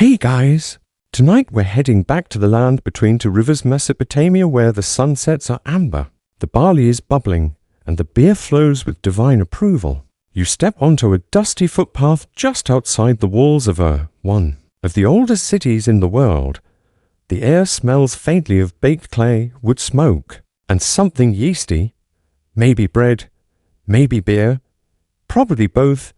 Hey guys! Tonight we're heading back to the land between two rivers, Mesopotamia, where the sunsets are amber, the barley is bubbling, and the beer flows with divine approval. You step onto a dusty footpath just outside the walls of one of the oldest cities in the world. The air smells faintly of baked clay, wood smoke, and something yeasty. Maybe bread, maybe beer, probably both.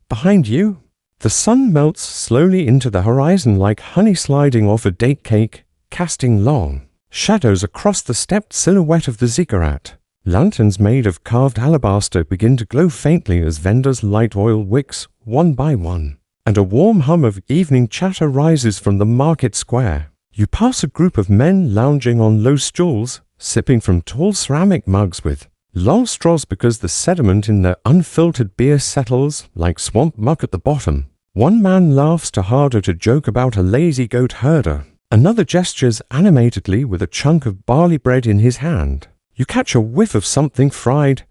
Behind you, the sun melts slowly into the horizon like honey sliding off a date cake, casting long shadows across the stepped silhouette of the ziggurat. Lanterns made of carved alabaster begin to glow faintly as vendors light oil wicks one by one, and a warm hum of evening chatter rises from the market square. You pass a group of men lounging on low stools, sipping from tall ceramic mugs with long straws because the sediment in their unfiltered beer settles like swamp muck at the bottom. One man laughs too hard at a joke about a lazy goat herder. Another gestures animatedly with a chunk of barley bread in his hand. You catch a whiff of something fried.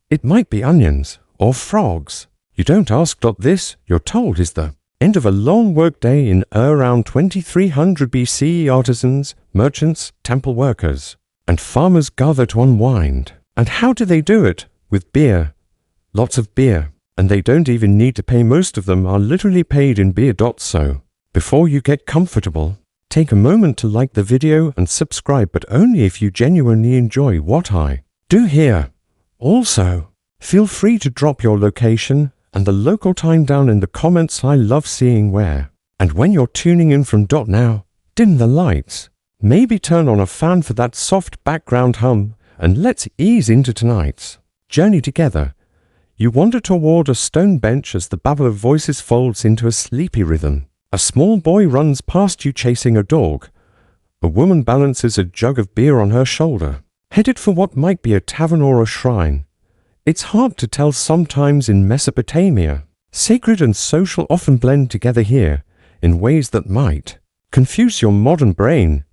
It might be onions or frogs. You don't ask. This, you're told, is the end of a long workday in around 2300 BC. Artisans, merchants, temple workers, and farmers gather to unwind. And how do they do it? With beer. Lots of beer. And they don't even need to pay. Most of them are literally paid in beer. So, before you get comfortable, take a moment to like the video and subscribe, but only if you genuinely enjoy what I do here. Also, feel free to drop your location and the local time down in the comments. I love seeing where and when you're tuning in from. Now, dim the lights. Maybe turn on a fan for that soft background hum, and let's ease into tonight's journey together. You wander toward a stone bench as the babble of voices folds into a sleepy rhythm. A small boy runs past you chasing a dog. A woman balances a jug of beer on her shoulder, headed for what might be a tavern or a shrine. It's hard to tell sometimes in Mesopotamia. Sacred and social often blend together here in ways that might confuse your modern brain.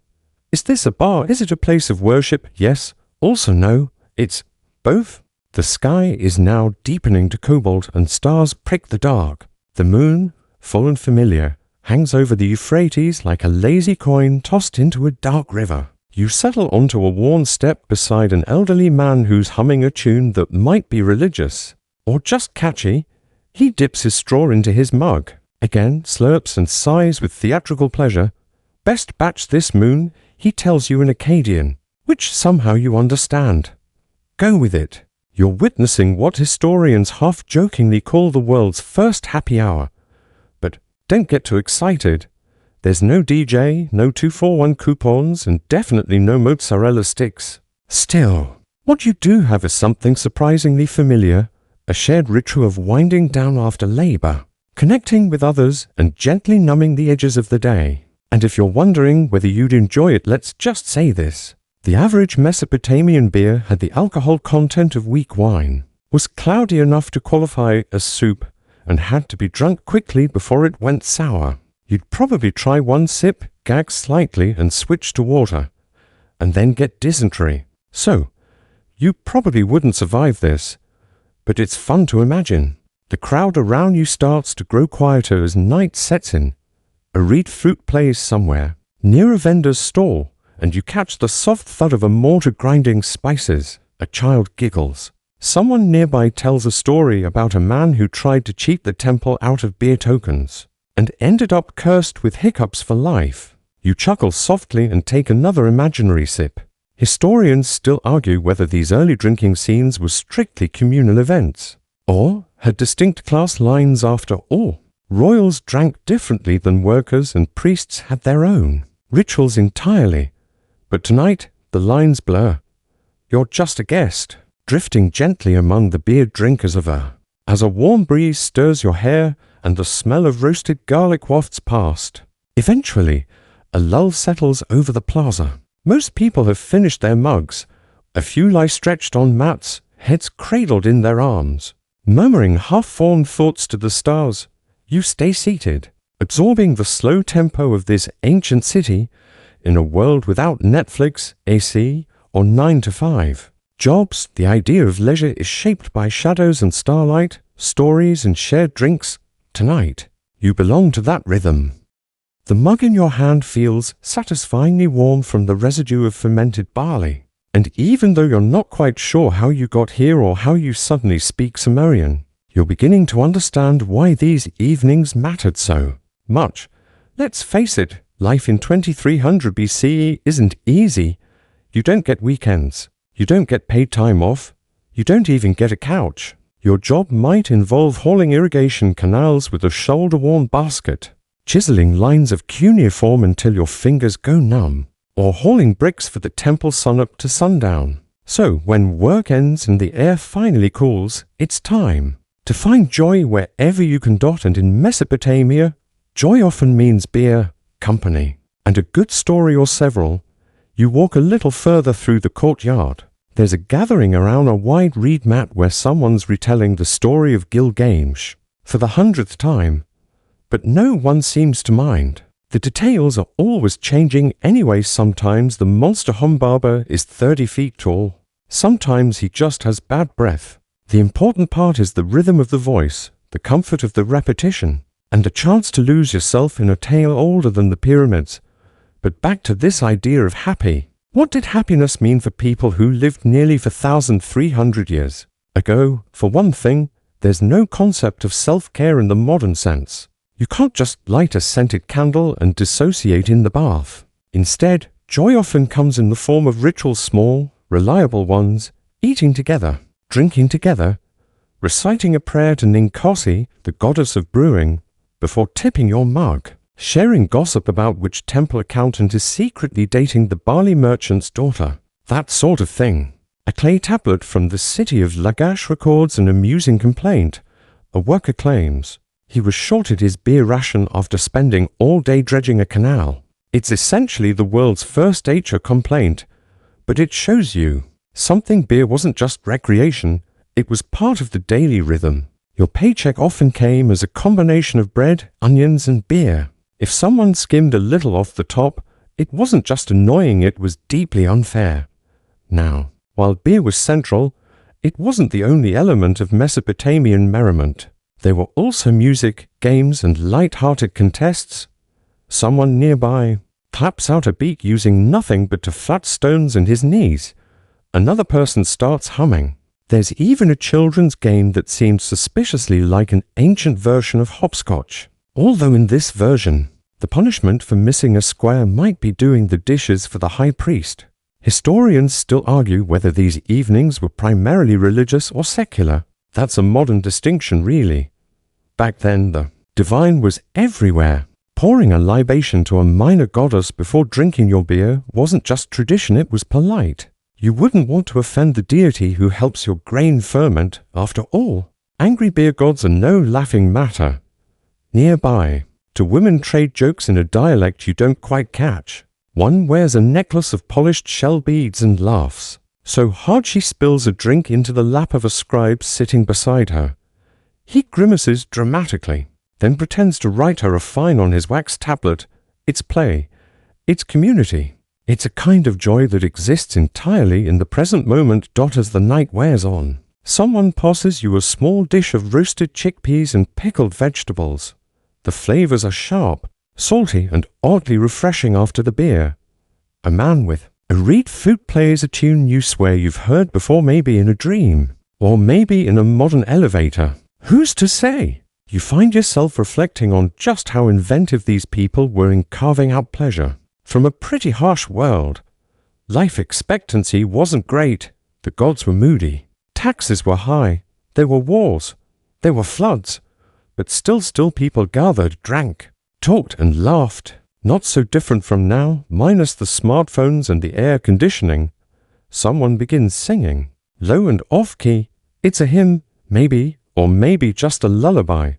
Is this a bar? Is it a place of worship? Yes. Also no. It's both. The sky is now deepening to cobalt and stars prick the dark. The moon, full and familiar, hangs over the Euphrates like a lazy coin tossed into a dark river. You settle onto a worn step beside an elderly man who's humming a tune that might be religious or just catchy. He dips his straw into his mug, again slurps and sighs with theatrical pleasure. Best batch this moon, he tells you in Akkadian, which somehow you understand. Go with it. You're witnessing what historians half-jokingly call the world's first happy hour. But don't get too excited. There's no DJ, no 2-for-1 coupons, and definitely no mozzarella sticks. Still, what you do have is something surprisingly familiar, a shared ritual of winding down after labor, connecting with others, and gently numbing the edges of the day. And if you're wondering whether you'd enjoy it, let's just say this. The average Mesopotamian beer had the alcohol content of weak wine, was cloudy enough to qualify as soup, and had to be drunk quickly before it went sour. You'd probably try one sip, gag slightly, and switch to water, and then get dysentery. So, you probably wouldn't survive this, but it's fun to imagine. The crowd around you starts to grow quieter as night sets in. A reed flute plays somewhere, near a vendor's stall, and you catch the soft thud of a mortar grinding spices. A child giggles. Someone nearby tells a story about a man who tried to cheat the temple out of beer tokens, and ended up cursed with hiccups for life. You chuckle softly and take another imaginary sip. Historians still argue whether these early drinking scenes were strictly communal events, or had distinct class lines after all. Royals drank differently than workers, and priests had their own rituals entirely. But tonight, the lines blur. You're just a guest, drifting gently among the beer drinkers of as a warm breeze stirs your hair and the smell of roasted garlic wafts past. Eventually, a lull settles over the plaza. Most people have finished their mugs. A few lie stretched on mats, heads cradled in their arms. Murmuring half-formed thoughts to the stars, you stay seated, absorbing the slow tempo of this ancient city in a world without Netflix, AC, or 9 to 5. Jobs, the idea of leisure is shaped by shadows and starlight, stories and shared drinks. Tonight, you belong to that rhythm. The mug in your hand feels satisfyingly warm from the residue of fermented barley. And even though you're not quite sure how you got here or how you suddenly speak Sumerian, you're beginning to understand why these evenings mattered so much. Let's face it, life in 2300 BCE isn't easy. You don't get weekends. You don't get paid time off. You don't even get a couch. Your job might involve hauling irrigation canals with a shoulder-worn basket, chiseling lines of cuneiform until your fingers go numb, or hauling bricks for the temple sunup to sundown. So, when work ends and the air finally cools, it's time to find joy wherever you can. And in Mesopotamia, joy often means beer, company, and a good story or several. You walk a little further through the courtyard. There's a gathering around a wide reed mat where someone's retelling the story of Gilgamesh for the 100th time, but no one seems to mind. The details are always changing anyway. Sometimes the monster Humbaba is 30 feet tall. Sometimes he just has bad breath. The important part is the rhythm of the voice, the comfort of the repetition, and the chance to lose yourself in a tale older than the pyramids. But back to this idea of happy. What did happiness mean for people who lived nearly 1,300 years ago? For one thing, there's no concept of self-care in the modern sense. You can't just light a scented candle and dissociate in the bath. Instead, joy often comes in the form of rituals, small, reliable ones: eating together, drinking together, reciting a prayer to Ninkasi, the goddess of brewing, before tipping your mug, sharing gossip about which temple accountant is secretly dating the barley merchant's daughter, that sort of thing. A clay tablet from the city of Lagash records an amusing complaint. A worker claims he was shorted his beer ration after spending all day dredging a canal. It's essentially the world's first HR complaint, but it shows you something. Beer wasn't just recreation, it was part of the daily rhythm. Your paycheck often came as a combination of bread, onions, and beer. If someone skimmed a little off the top, it wasn't just annoying, it was deeply unfair. Now, while beer was central, it wasn't the only element of Mesopotamian merriment. There were also music, games, and light-hearted contests. Someone nearby claps out a beat using nothing but 2 flat stones and his knees. Another person starts humming. There's even a children's game that seems suspiciously like an ancient version of hopscotch. Although in this version, the punishment for missing a square might be doing the dishes for the high priest. Historians still argue whether these evenings were primarily religious or secular. That's a modern distinction, really. Back then, the divine was everywhere. Pouring a libation to a minor goddess before drinking your beer wasn't just tradition, it was polite. You wouldn't want to offend the deity who helps your grain ferment. After all, angry beer gods are no laughing matter. Nearby, 2 women trade jokes in a dialect you don't quite catch. One wears a necklace of polished shell beads and laughs so hard she spills a drink into the lap of a scribe sitting beside her. He grimaces dramatically, then pretends to write her a fine on his wax tablet. It's play. It's community. It's a kind of joy that exists entirely in the present moment. As the night wears on, someone passes you a small dish of roasted chickpeas and pickled vegetables. The flavors are sharp, salty, and oddly refreshing after the beer. A man with a reed flute plays a tune you swear you've heard before, maybe in a dream, or maybe in a modern elevator. Who's to say? You find yourself reflecting on just how inventive these people were in carving out pleasure from a pretty harsh world. Life expectancy wasn't great. The gods were moody. Taxes were high. There were wars. There were floods. But still people gathered, drank, talked, and laughed. Not so different from now, minus the smartphones and the air conditioning. Someone begins singing, low and off-key. It's a hymn, maybe, or maybe just a lullaby.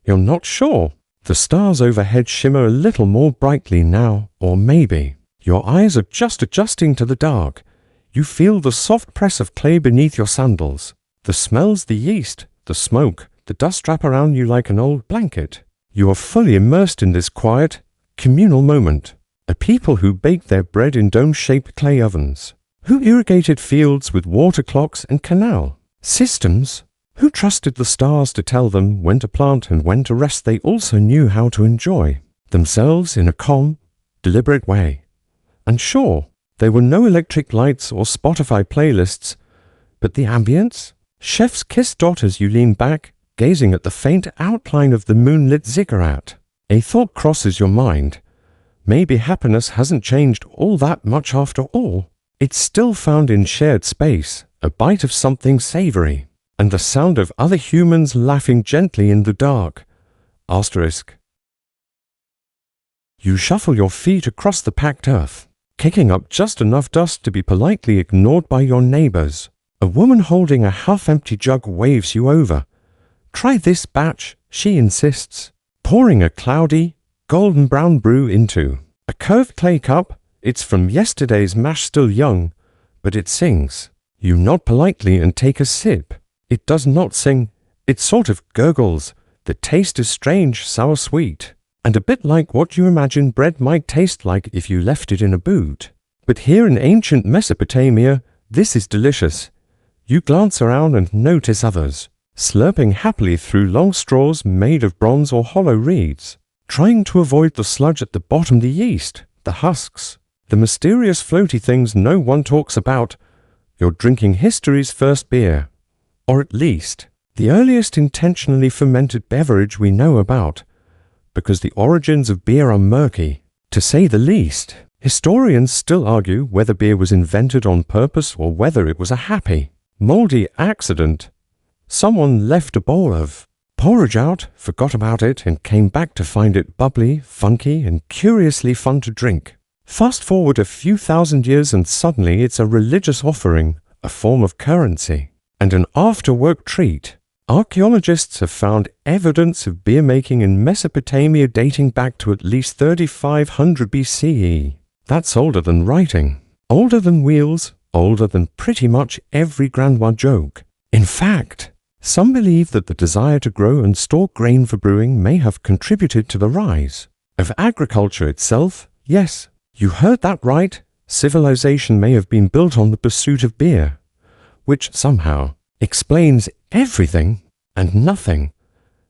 You're not sure. The stars overhead shimmer a little more brightly now, or maybe your eyes are just adjusting to the dark. You feel the soft press of clay beneath your sandals. The smells, the yeast, the smoke, the dust wrap around you like an old blanket. You are fully immersed in this quiet, communal moment. A people who baked their bread in dome-shaped clay ovens, who irrigated fields with water clocks and canal systems, who trusted the stars to tell them when to plant and when to rest. They also knew how to enjoy themselves in a calm, deliberate way. And sure, there were no electric lights or Spotify playlists, but the ambience? Chef's kiss dot as you lean back, gazing at the faint outline of the moonlit ziggurat. A thought crosses your mind. Maybe happiness hasn't changed all that much after all. It's still found in shared space, a bite of something savory, and the sound of other humans laughing gently in the dark. Asterisk. You shuffle your feet across the packed earth, kicking up just enough dust to be politely ignored by your neighbors. A woman holding a half-empty jug waves you over. Try this batch, she insists, pouring a cloudy, golden-brown brew into a curved clay cup. It's from yesterday's mash, still young, but it sings. You nod politely and take a sip. It does not sing, it sort of gurgles. The taste is strange, sour-sweet, and a bit like what you imagine bread might taste like if you left it in a boot. But here in ancient Mesopotamia, this is delicious. You glance around and notice others, slurping happily through long straws made of bronze or hollow reeds, trying to avoid the sludge at the bottom, the yeast, the husks, the mysterious floaty things no one talks about. You're drinking history's first beer, or at least the earliest intentionally fermented beverage we know about, because the origins of beer are murky, to say the least. Historians still argue whether beer was invented on purpose or whether it was a happy, moldy accident. Someone left a bowl of porridge out, forgot about it, and came back to find it bubbly, funky, and curiously fun to drink. Fast forward a few thousand years and suddenly it's a religious offering, a form of currency, and an after-work treat. Archaeologists have found evidence of beer making in Mesopotamia dating back to at least 3500 BCE. That's older than writing, older than wheels, older than pretty much every grandma joke. In fact, some believe that the desire to grow and store grain for brewing may have contributed to the rise of agriculture itself. Yes, you heard that right. Civilization may have been built on the pursuit of beer, which somehow explains everything and nothing.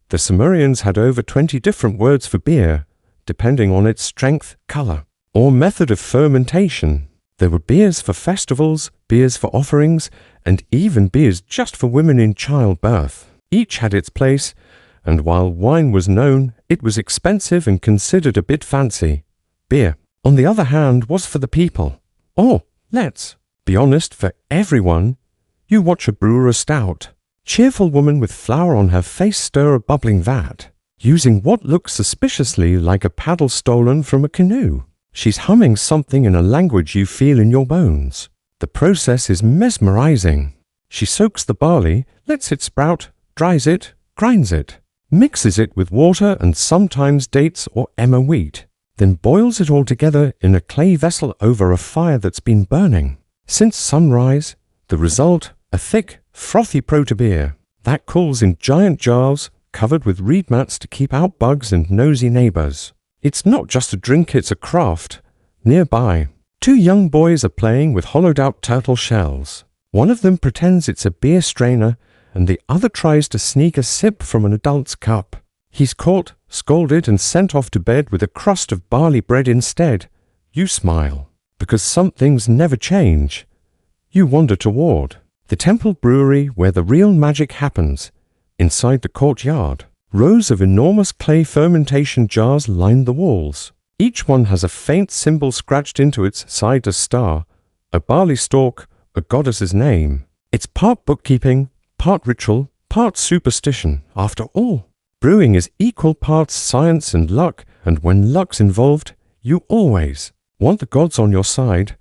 The Sumerians had over 20 different words for beer, depending on its strength, color, or method of fermentation. There were beers for festivals, beers for offerings, and even beers just for women in childbirth. Each had its place, and while wine was known, it was expensive and considered a bit fancy. Beer, on the other hand, was for the people. Or, let's be honest, for everyone. You watch a brewer a stout, cheerful woman with flour on her face stir a bubbling vat, using what looks suspiciously like a paddle stolen from a canoe. She's humming something in a language you feel in your bones. The process is mesmerizing. She soaks the barley, lets it sprout, dries it, grinds it, mixes it with water and sometimes dates or emmer wheat, then boils it all together in a clay vessel over a fire that's been burning since sunrise. The result, a thick, frothy proto-beer that cools in giant jars covered with reed mats to keep out bugs and nosy neighbors. It's not just a drink, it's a craft. Nearby, two young boys are playing with hollowed-out turtle shells. One of them pretends it's a beer strainer, and the other tries to sneak a sip from an adult's cup. He's caught, scolded, and sent off to bed with a crust of barley bread instead. You smile, because some things never change. You wander toward the temple brewery where the real magic happens. Inside the courtyard, rows of enormous clay fermentation jars line the walls. Each one has a faint symbol scratched into its side, a star, a barley stalk, a goddess's name. It's part bookkeeping, part ritual, part superstition. After all, brewing is equal parts science and luck, and when luck's involved, you always want the gods on your side.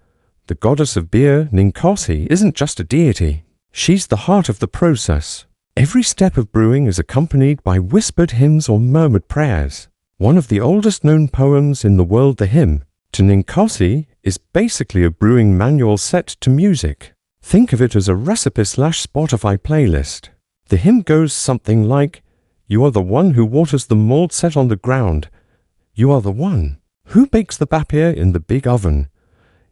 The goddess of beer, Ninkasi, isn't just a deity. She's the heart of the process. Every step of brewing is accompanied by whispered hymns or murmured prayers. One of the oldest known poems in the world, the hymn to Ninkasi, is basically a brewing manual set to music. Think of it as a recipe/Spotify playlist. The hymn goes something like, "You are the one who waters the malt set on the ground. You are the one who bakes the bapir in the big oven.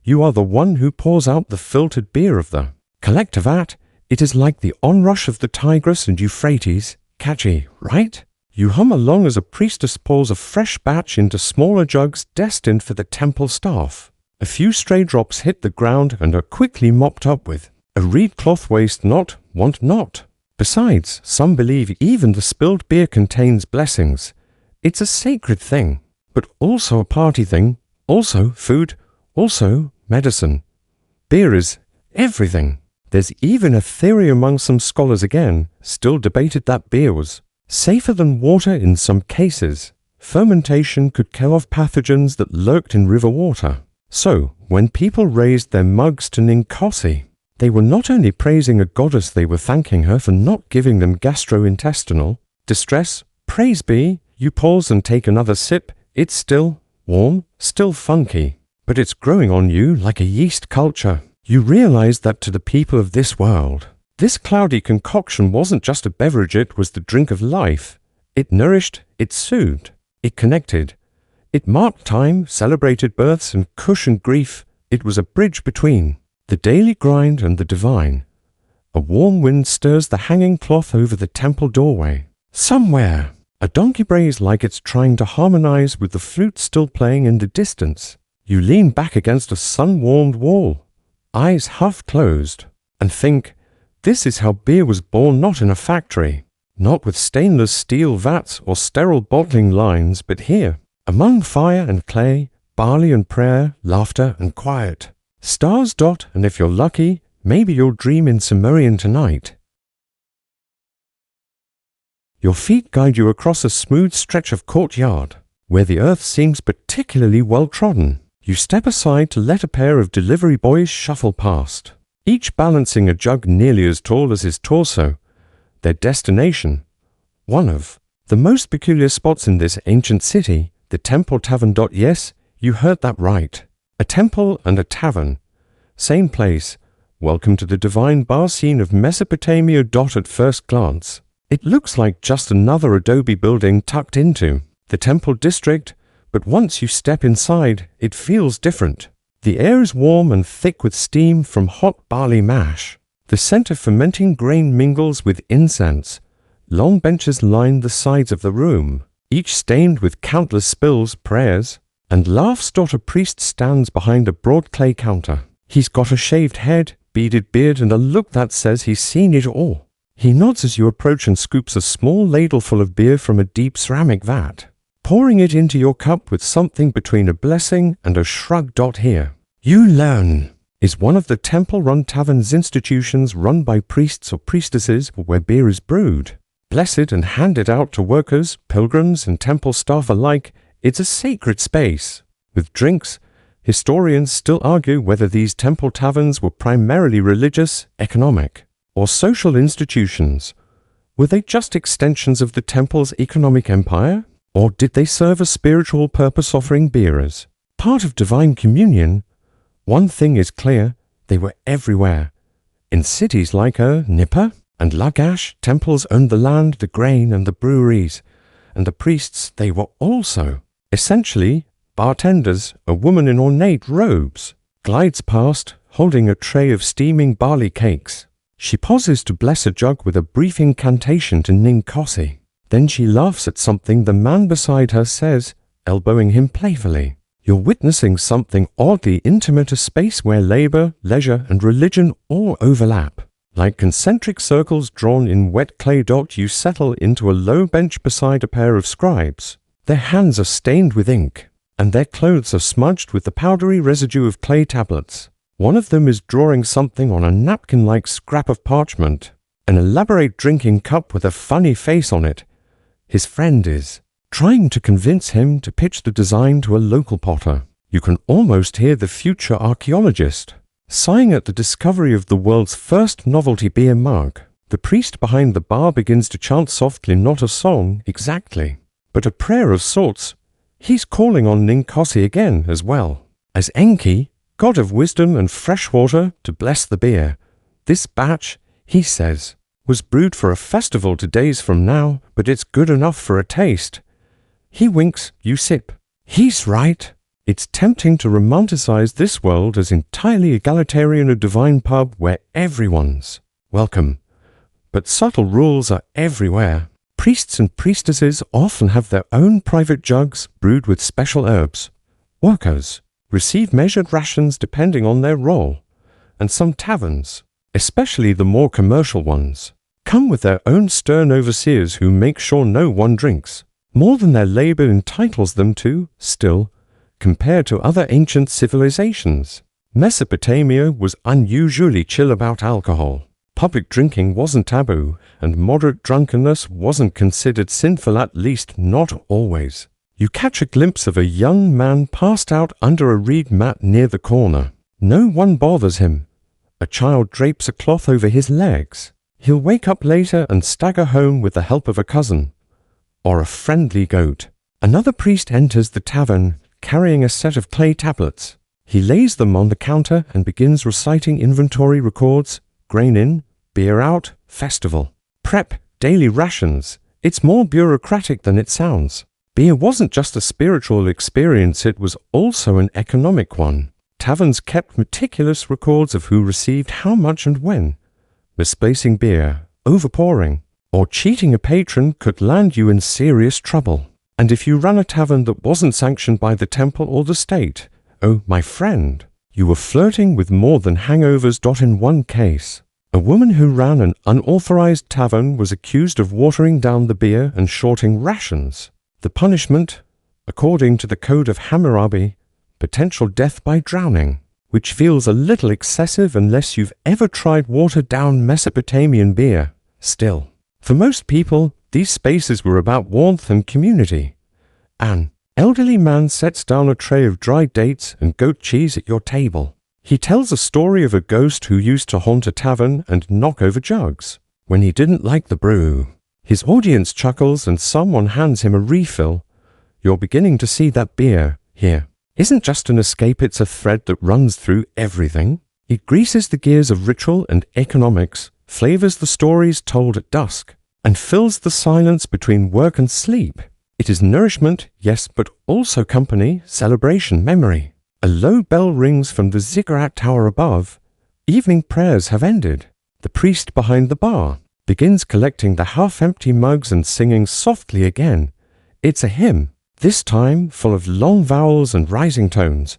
You are the one who pours out the filtered beer of the collective vat. It is like the onrush of the Tigris and Euphrates. Catchy, right? You hum along as a priestess pours a fresh batch into smaller jugs destined for the temple staff. A few stray drops hit the ground and are quickly mopped up with. A reed cloth waste not, want not. Besides, some believe even the spilled beer contains blessings. It's a sacred thing, but also a party thing, also food, also medicine. Beer is everything. There's even a theory among some scholars again, still debated that beer was safer than water in some cases. Fermentation could kill off pathogens that lurked in river water. So, when people raised their mugs to Ninkasi, they were not only praising a goddess, they were thanking her for not giving them gastrointestinal distress. Praise be, you pause and take another sip, it's still warm, still funky, but it's growing on you like a yeast culture. You realize that to the people of this world, this cloudy concoction wasn't just a beverage, it was the drink of life. It nourished, it soothed, it connected. It marked time, celebrated births, and cushioned grief. It was a bridge between the daily grind and the divine. A warm wind stirs the hanging cloth over the temple doorway. Somewhere, a donkey brays like it's trying to harmonize with the flute still playing in the distance. You lean back against a sun-warmed wall, eyes half closed, and think, this is how beer was born, not in a factory, not with stainless steel vats or sterile bottling lines, but here, among fire and clay, barley and prayer, laughter and quiet. Stars dot, and if you're lucky, maybe you'll dream in Sumerian tonight. Your feet guide you across a smooth stretch of courtyard, where the earth seems particularly well trodden. You step aside to let a pair of delivery boys shuffle past, each balancing a jug nearly as tall as his torso. Their destination, one of the most peculiar spots in this ancient city, the Temple Tavern. Yes, you heard that right. A temple and a tavern. Same place. Welcome to the divine bar scene of Mesopotamia. At first glance, it looks like just another adobe building tucked into the temple district, but once you step inside, it feels different. The air is warm and thick with steam from hot barley mash. The scent of fermenting grain mingles with incense. Long benches line the sides of the room, each stained with countless spills, prayers, and laughs. A priest stands behind a broad clay counter. He's got a shaved head, beaded beard, and a look that says he's seen it all. He nods as you approach and scoops a small ladle full of beer from a deep ceramic vat, pouring it into your cup with something between a blessing and a shrug. Here, you learn, is one of the temple-run taverns, institutions run by priests or priestesses where beer is brewed, blessed and handed out to workers, pilgrims, and temple staff alike. It's a sacred space. With drinks, historians still argue whether these temple taverns were primarily religious, economic, or social institutions. Were they just extensions of the temple's economic empire? Or did they serve a spiritual purpose, offering beer as part of divine communion? One thing is clear, they were everywhere. In cities like Nippur and Lagash, temples owned the land, the grain, and the breweries. And the priests, they were also, essentially, bartenders. A woman in ornate robes glides past, holding a tray of steaming barley cakes. She pauses to bless a jug with a brief incantation to Ninkasi. Then she laughs at something the man beside her says, elbowing him playfully. You're witnessing something oddly intimate, a space where labor, leisure, and religion all overlap. Like concentric circles drawn in wet clay. You settle into a low bench beside a pair of scribes. Their hands are stained with ink, and their clothes are smudged with the powdery residue of clay tablets. One of them is drawing something on a napkin-like scrap of parchment, an elaborate drinking cup with a funny face on it. His friend is trying to convince him to pitch the design to a local potter. You can almost hear the future archaeologist sighing at the discovery of the world's first novelty beer mug. The priest behind the bar begins to chant softly, not a song exactly, but a prayer of sorts. He's calling on Ninkasi again, as well as Enki, god of wisdom and fresh water, to bless the beer. This batch, he says, was brewed for a festival 2 days from now, but it's good enough for a taste. He winks, you sip. He's right. It's tempting to romanticize this world as entirely egalitarian, a divine pub where everyone's welcome. But subtle rules are everywhere. Priests and priestesses often have their own private jugs brewed with special herbs. Workers receive measured rations depending on their role, and some taverns, especially the more commercial ones, come with their own stern overseers who make sure no one drinks more than their labor entitles them to, still, compared to other ancient civilizations. Mesopotamia was unusually chill about alcohol. Public drinking wasn't taboo, and moderate drunkenness wasn't considered sinful, at least not always. You catch a glimpse of a young man passed out under a reed mat near the corner. No one bothers him. A child drapes a cloth over his legs. He'll wake up later and stagger home with the help of a cousin or a friendly goat. Another priest enters the tavern carrying a set of clay tablets. He lays them on the counter and begins reciting inventory records: grain in, beer out, festival, prep, daily rations. It's more bureaucratic than it sounds. Beer wasn't just a spiritual experience, it was also an economic one. Taverns kept meticulous records of who received how much and when. Misplacing beer, overpouring, or cheating a patron could land you in serious trouble. And if you ran a tavern that wasn't sanctioned by the temple or the state, oh, my friend, you were flirting with more than hangovers. In one case, a woman who ran an unauthorized tavern was accused of watering down the beer and shorting rations. The punishment, according to the Code of Hammurabi, potential death by drowning, which feels a little excessive unless you've ever tried watered-down Mesopotamian beer. Still, for most people, these spaces were about warmth and community. An elderly man sets down a tray of dried dates and goat cheese at your table. He tells a story of a ghost who used to haunt a tavern and knock over jugs when he didn't like the brew. His audience chuckles and someone hands him a refill. You're beginning to see that beer here isn't just an escape, it's a thread that runs through everything. It greases the gears of ritual and economics, flavors the stories told at dusk, and fills the silence between work and sleep. It is nourishment, yes, but also company, celebration, memory. A low bell rings from the ziggurat tower above. Evening prayers have ended. The priest behind the bar begins collecting the half-empty mugs and singing softly again. It's a hymn, this time full of long vowels and rising tones.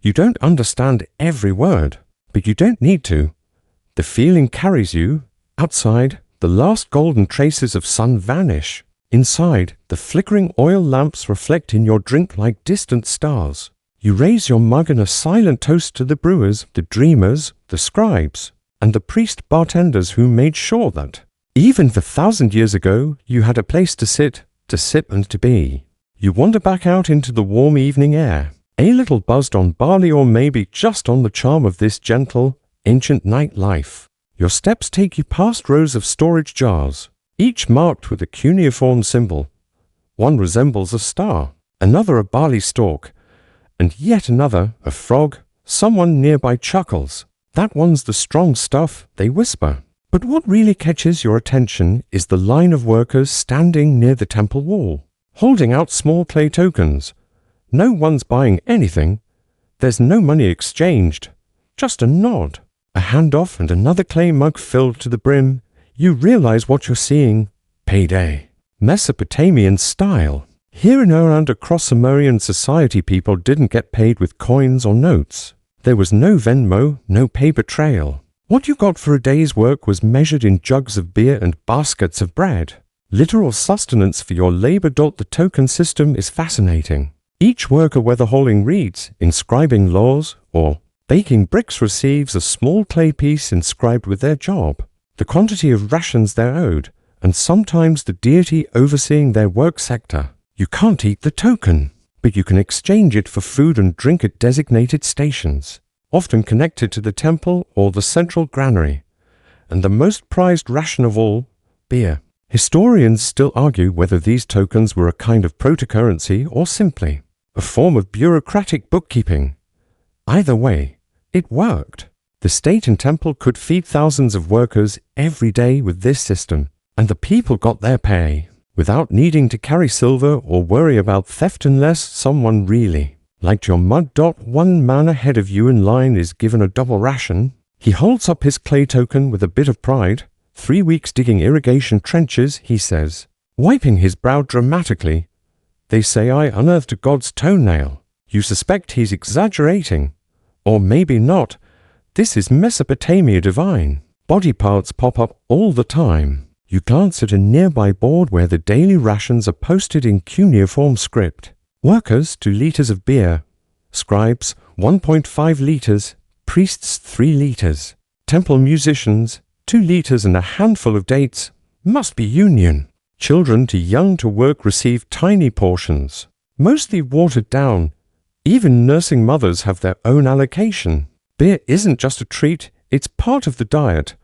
You don't understand every word, but you don't need to. The feeling carries you. Outside, the last golden traces of sun vanish. Inside, the flickering oil lamps reflect in your drink like distant stars. You raise your mug in a silent toast to the brewers, the dreamers, the scribes, and the priest bartenders who made sure that, even 1,000 years ago, you had a place to sit, to sip, and to be. You wander back out into the warm evening air, a little buzzed on barley or maybe just on the charm of this gentle, ancient night life. Your steps take you past rows of storage jars, each marked with a cuneiform symbol. One resembles a star, another a barley stalk, and yet another a frog. Someone nearby chuckles. That one's the strong stuff, they whisper. But what really catches your attention is the line of workers standing near the temple wall, holding out small clay tokens. No one's buying anything. There's no money exchanged, just a nod, a handoff, and another clay mug filled to the brim. You realize what you're seeing. Payday. Mesopotamian style. Here and around across Sumerian society, people didn't get paid with coins or notes. There was no Venmo, no paper trail. What you got for a day's work was measured in jugs of beer and baskets of bread. Literal sustenance for your labor. The token system is fascinating. Each worker, whether hauling reeds, inscribing laws, or baking bricks, receives a small clay piece inscribed with their job, the quantity of rations they're owed, and sometimes the deity overseeing their work sector. You can't eat the token, but you can exchange it for food and drink at designated stations, often connected to the temple or the central granary. And the most prized ration of all, beer. Historians still argue whether these tokens were a kind of proto-currency or simply a form of bureaucratic bookkeeping. Either way, it worked. The state and temple could feed thousands of workers every day with this system, and the people got their pay without needing to carry silver or worry about theft unless someone really liked your mug. One man ahead of you in line is given a double ration. He holds up his clay token with a bit of pride. 3 weeks digging irrigation trenches, he says. Wiping his brow dramatically, "They say I unearthed a god's toenail." You suspect he's exaggerating. Or maybe not. This is Mesopotamia divine. Body parts pop up all the time. You glance at a nearby board where the daily rations are posted in cuneiform script. Workers, 2 liters of beer. Scribes, 1.5 liters. Priests, 3 liters. Temple musicians, 2 liters and a handful of dates. Must be union. Children too young to work receive tiny portions, mostly watered down. Even nursing mothers have their own allocation. Beer isn't just a treat, it's part of the diet.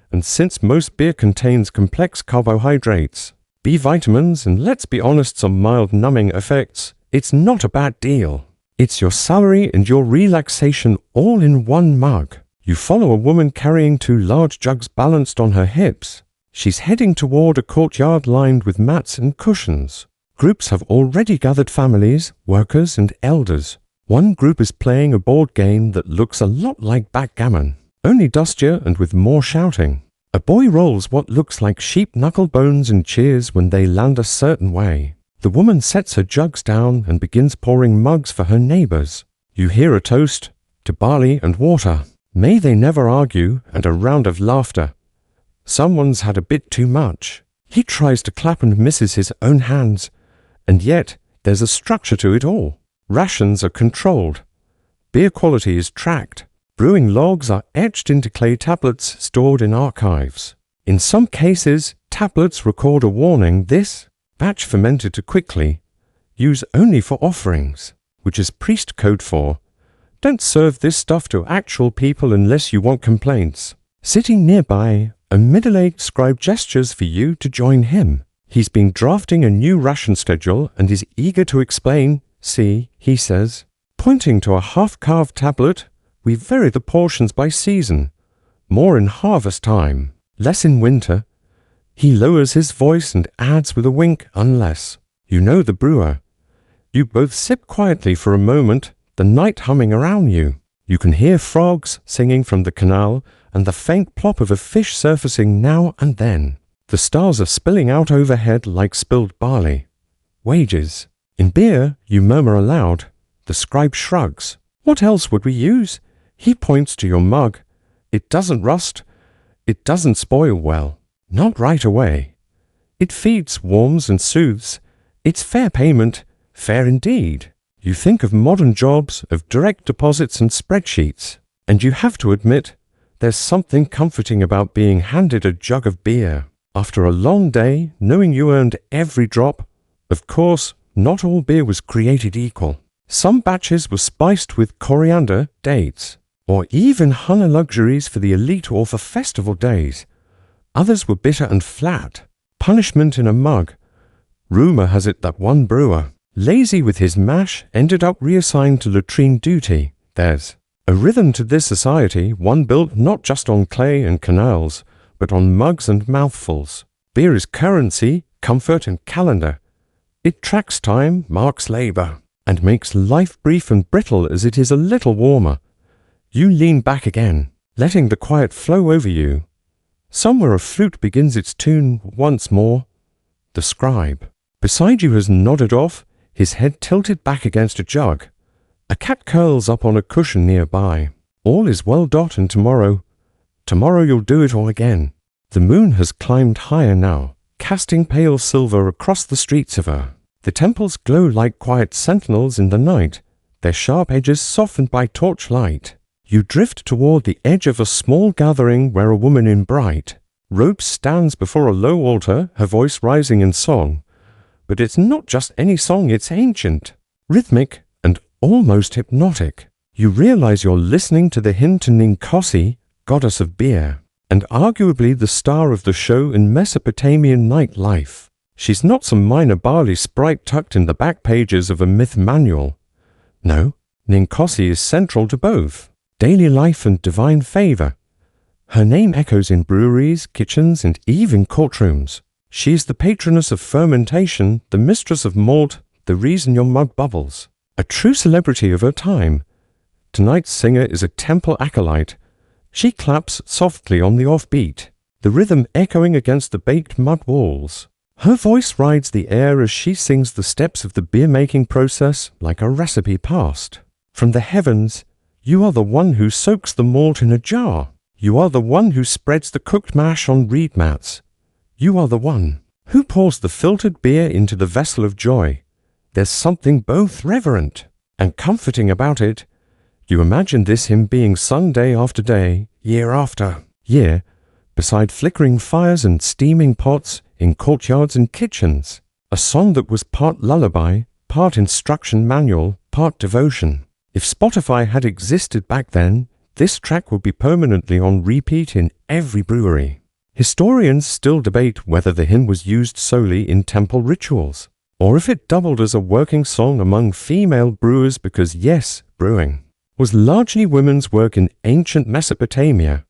And since most beer contains complex carbohydrates, B vitamins, and let's be honest, some mild numbing effects, it's not a bad deal. It's your salary and your relaxation all in one mug. You follow a woman carrying 2 large jugs balanced on her hips. She's heading toward a courtyard lined with mats and cushions. Groups have already gathered, families, workers, and elders. One group is playing a board game that looks a lot like backgammon, only dustier and with more shouting. A boy rolls what looks like sheep knuckle bones and cheers when they land a certain way. The woman sets her jugs down and begins pouring mugs for her neighbors. You hear a toast to barley and water. May they never argue, and a round of laughter. Someone's had a bit too much. He tries to clap and misses his own hands. And yet, there's a structure to it all. Rations are controlled. Beer quality is tracked. Brewing logs are etched into clay tablets stored in archives. In some cases, tablets record a warning: this batch fermented too quickly. Use only for offerings, which is priest code for don't serve this stuff to actual people unless you want complaints. Sitting nearby, a middle-aged scribe gestures for you to join him. He's been drafting a new ration schedule and is eager to explain. "See," he says, pointing to a half-carved tablet, "we vary the portions by season. More in harvest time, less in winter." He lowers his voice and adds with a wink, "unless you know the brewer." You both sip quietly for a moment, the night humming around you. You can hear frogs singing from the canal and the faint plop of a fish surfacing now and then. The stars are spilling out overhead like spilled barley. Wages. In beer, you murmur aloud. The scribe shrugs. "What else would we use?" He points to your mug. "It doesn't rust. It doesn't spoil well. Not right away. It feeds, warms, and soothes. It's fair payment. Fair indeed." You think of modern jobs, of direct deposits and spreadsheets, and you have to admit, there's something comforting about being handed a jug of beer. After a long day, knowing you earned every drop. Of course, not all beer was created equal. Some batches were spiced with coriander, dates, or even honey luxuries for the elite or for festival days. Others were bitter and flat. Punishment in a mug. Rumor has it that one brewer, lazy with his mash, ended up reassigned to latrine duty. There's a rhythm to this society, one built not just on clay and canals, but on mugs and mouthfuls. Beer is currency, comfort, and calendar. It tracks time, marks labor, and makes life brief and brittle as it is a little warmer. You lean back again, letting the quiet flow over you. Somewhere a flute begins its tune once more. The scribe beside you has nodded off, his head tilted back against a jug. A cat curls up on a cushion nearby. All is well. And tomorrow you'll do it all again. The moon has climbed higher now, casting pale silver across the streets of her. The temples glow like quiet sentinels in the night, their sharp edges softened by torchlight. You drift toward the edge of a small gathering where a woman in bright robes stands before a low altar, her voice rising in song. But it's not just any song, it's ancient, rhythmic, and almost hypnotic. You realize you're listening to the hymn to Ninkasi, goddess of beer, and arguably the star of the show in Mesopotamian nightlife. She's not some minor barley sprite tucked in the back pages of a myth manual. No, Ninkasi is central to both daily life and divine favor. Her name echoes in breweries, kitchens, and even courtrooms. She is the patroness of fermentation, the mistress of malt, the reason your mug bubbles. A true celebrity of her time. Tonight's singer is a temple acolyte. She claps softly on the offbeat, the rhythm echoing against the baked mud walls. Her voice rides the air as she sings the steps of the beer-making process like a recipe passed. From the heavens, you are the one who soaks the malt in a jar. You are the one who spreads the cooked mash on reed mats. You are the one who pours the filtered beer into the vessel of joy. There's something both reverent and comforting about it. You imagine this hymn being sung day after day, year after year, beside flickering fires and steaming pots in courtyards and kitchens. A song that was part lullaby, part instruction manual, part devotion. If Spotify had existed back then, this track would be permanently on repeat in every brewery. Historians still debate whether the hymn was used solely in temple rituals, or if it doubled as a working song among female brewers because yes, brewing was largely women's work in ancient Mesopotamia.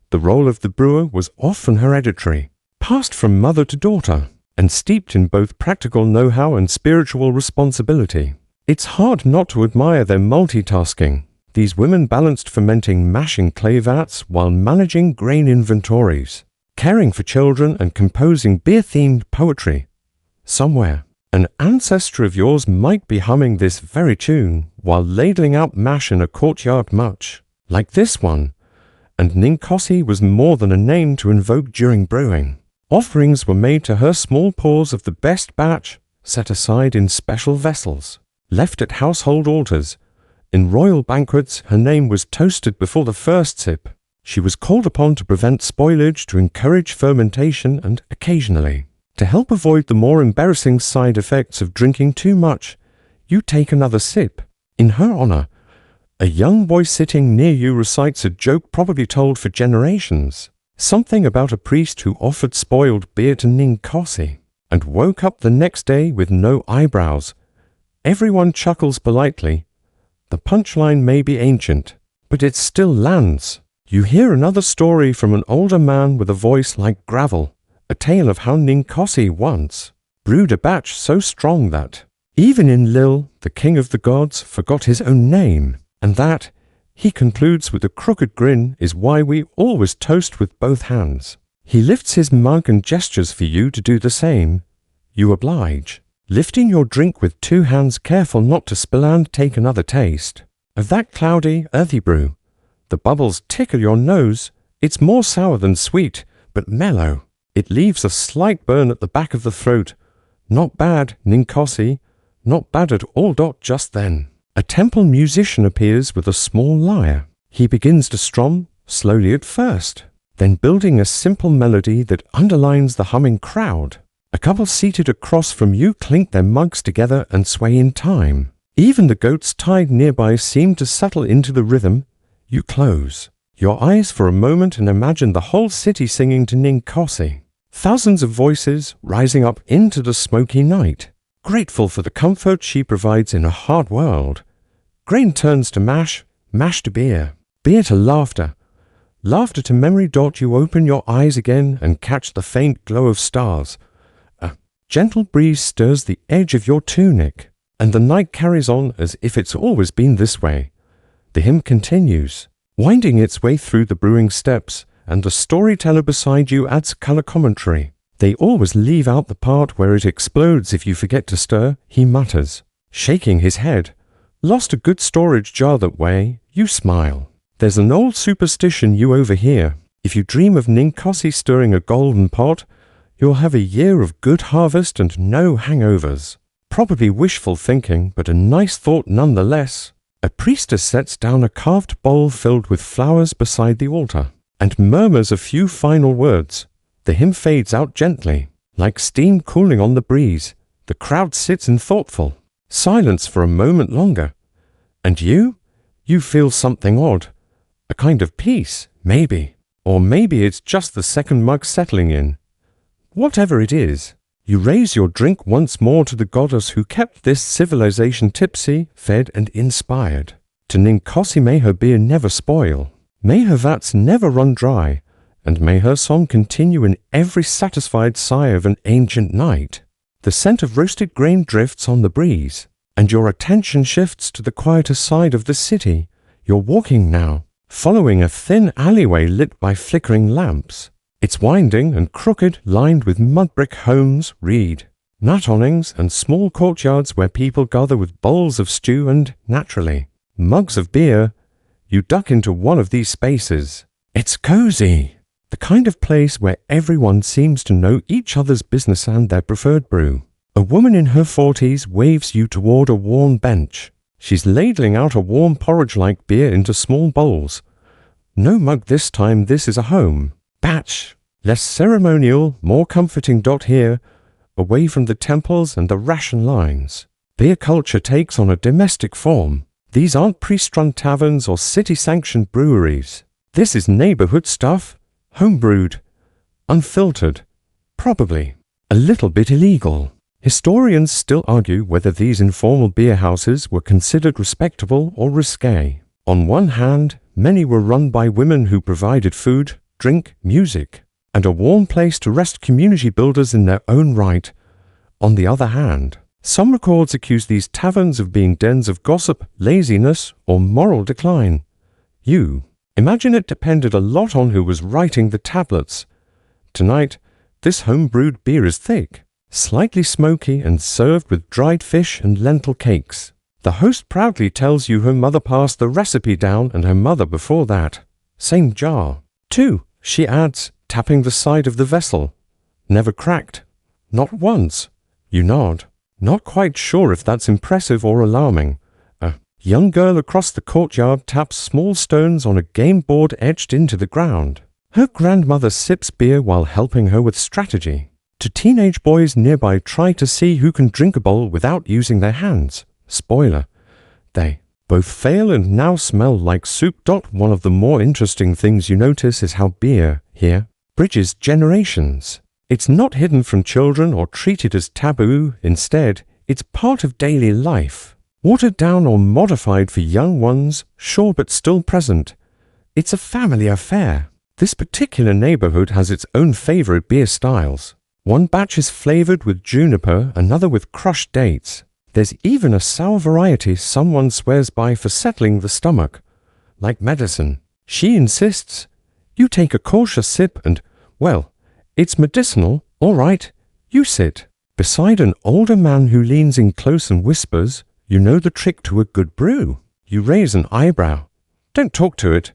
The role of the brewer was often hereditary, passed from mother to daughter, and steeped in both practical know-how and spiritual responsibility. It's hard not to admire their multitasking. These women balanced fermenting mash in clay vats while managing grain inventories, caring for children and composing beer-themed poetry. Somewhere, an ancestor of yours might be humming this very tune while ladling out mash in a courtyard much like this one, and Ninkasi was more than a name to invoke during brewing. Offerings were made to her small pours of the best batch, set aside in special vessels, left at household altars. In royal banquets, her name was toasted before the first sip. She was called upon to prevent spoilage, to encourage fermentation, and occasionally, to help avoid the more embarrassing side effects of drinking too much, you take another sip. In her honor, a young boy sitting near you recites a joke probably told for generations. Something about a priest who offered spoiled beer to Ninkasi and woke up the next day with no eyebrows. Everyone chuckles politely. The punchline may be ancient, but it still lands. You hear another story from an older man with a voice like gravel, a tale of how Ninkasi once brewed a batch so strong that even Enlil, the king of the gods, forgot his own name, and that, he concludes with a crooked grin, is why we always toast with both hands. He lifts his mug and gestures for you to do the same. You oblige, lifting your drink with two hands, careful not to spill, and take another taste of that cloudy, earthy brew. The bubbles tickle your nose. It's more sour than sweet, but mellow. It leaves a slight burn at the back of the throat. Not bad, Ninkasi. Not bad at all. Just then, a temple musician appears with a small lyre. He begins to strum, slowly at first, then building a simple melody that underlines the humming crowd. A couple seated across from you clink their mugs together and sway in time. Even the goats tied nearby seem to settle into the rhythm. You close your eyes for a moment and imagine the whole city singing to Ninkasi. Thousands of voices rising up into the smoky night, grateful for the comfort she provides in a hard world. Grain turns to mash, mash to beer, beer to laughter, laughter to memory. You open your eyes again and catch the faint glow of stars. A gentle breeze stirs the edge of your tunic, and the night carries on as if it's always been this way. The hymn continues, winding its way through the brewing steps, and the storyteller beside you adds color commentary. They always leave out the part where it explodes if you forget to stir, he mutters, shaking his head. Lost a good storage jar that way. You smile. There's an old superstition you overhear. If you dream of Ninkasi stirring a golden pot, you'll have a year of good harvest and no hangovers. Probably wishful thinking, but a nice thought nonetheless. A priestess sets down a carved bowl filled with flowers beside the altar and murmurs a few final words. The hymn fades out gently, like steam cooling on the breeze. The crowd sits in thoughtful silence for a moment longer. And you feel something odd. A kind of peace, maybe. Or maybe it's just the second mug settling in. Whatever it is, you raise your drink once more to the goddess who kept this civilization tipsy, fed, and inspired. To Ninkasi, may her beer never spoil, may her vats never run dry, and may her song continue in every satisfied sigh of an ancient night. The scent of roasted grain drifts on the breeze, and your attention shifts to the quieter side of the city. You're walking now, following a thin alleyway lit by flickering lamps. It's winding and crooked, lined with mud brick homes, reed, nut awnings, and small courtyards where people gather with bowls of stew and, naturally, mugs of beer. You duck into one of these spaces. It's cozy, the kind of place where everyone seems to know each other's business and their preferred brew. A woman in her 40s waves you toward a worn bench. She's ladling out a warm porridge-like beer into small bowls. No mug this time, this is a home. Batch, less ceremonial, more comforting. Here, away from the temples and the ration lines. Beer culture takes on a domestic form. These aren't priest-run taverns or city-sanctioned breweries. This is neighborhood stuff, home-brewed, unfiltered, probably a little bit illegal. Historians still argue whether these informal beer houses were considered respectable or risque. On one hand, many were run by women who provided food, drink, music, and a warm place to rest, community builders in their own right. On the other hand, some records accuse these taverns of being dens of gossip, laziness, or moral decline. You imagine it depended a lot on who was writing the tablets. Tonight, this home-brewed beer is thick, slightly smoky, and served with dried fish and lentil cakes. The host proudly tells you her mother passed the recipe down and her mother before that. Same jar. 2, she adds, tapping the side of the vessel. Never cracked. Not once. You nod. Not quite sure if that's impressive or alarming. A young girl across the courtyard taps small stones on a game board etched into the ground. Her grandmother sips beer while helping her with strategy. 2 teenage boys nearby try to see who can drink a bowl without using their hands. Spoiler. They both fail and now smell like soup. One of the more interesting things you notice is how beer, here, bridges generations. It's not hidden from children or treated as taboo. Instead, it's part of daily life. Watered down or modified for young ones, sure, but still present. It's a family affair. This particular neighborhood has its own favorite beer styles. One batch is flavored with juniper, another with crushed dates. There's even a sour variety someone swears by for settling the stomach. Like medicine. She insists. You take a cautious sip and, well, it's medicinal, all right. You sit beside an older man who leans in close and whispers, you know the trick to a good brew. You raise an eyebrow. Don't talk to it.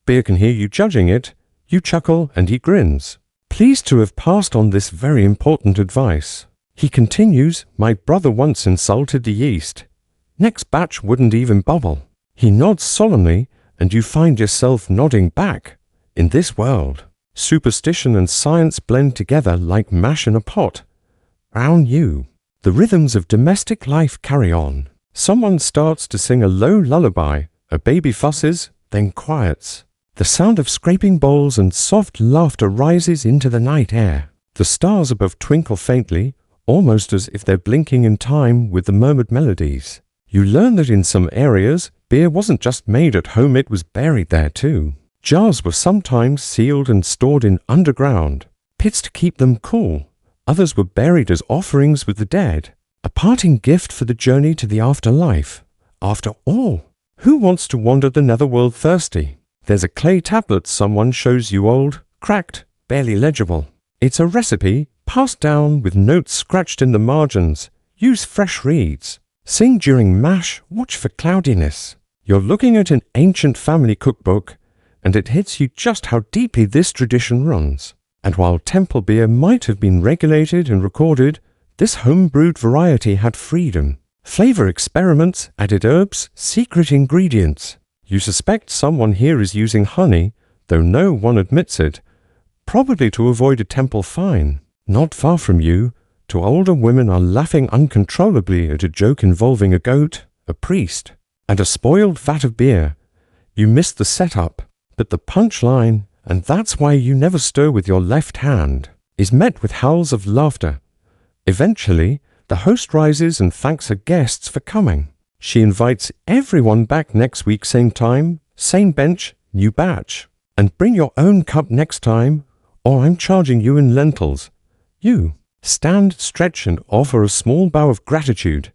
Beer can hear you judging it. You chuckle and he grins. Pleased to have passed on this very important advice. He continues, my brother once insulted the yeast. Next batch wouldn't even bubble. He nods solemnly and you find yourself nodding back. In this world, superstition and science blend together like mash in a pot. Round you, the rhythms of domestic life carry on. Someone starts to sing a low lullaby, a baby fusses, then quiets. The sound of scraping bowls and soft laughter rises into the night air. The stars above twinkle faintly, almost as if they're blinking in time with the murmured melodies. You learn that in some areas, beer wasn't just made at home, it was buried there too. Jars were sometimes sealed and stored in underground pits to keep them cool. Others were buried as offerings with the dead, a parting gift for the journey to the afterlife. After all, who wants to wander the netherworld thirsty? There's a clay tablet someone shows you, old, cracked, barely legible. It's a recipe, passed down with notes scratched in the margins. Use fresh reeds. Sing during mash, watch for cloudiness. You're looking at an ancient family cookbook, and it hits you just how deeply this tradition runs. And while temple beer might have been regulated and recorded, this home-brewed variety had freedom. Flavor experiments, added herbs, secret ingredients. You suspect someone here is using honey, though no one admits it, probably to avoid a temple fine. Not far from you, 2 older women are laughing uncontrollably at a joke involving a goat, a priest, and a spoiled vat of beer. You missed the setup. But the punchline, and that's why you never stir with your left hand, is met with howls of laughter. Eventually, the host rises and thanks her guests for coming. She invites everyone back next week, same time, same bench, new batch. And bring your own cup next time, or I'm charging you in lentils. You stand, stretch, and offer a small bow of gratitude.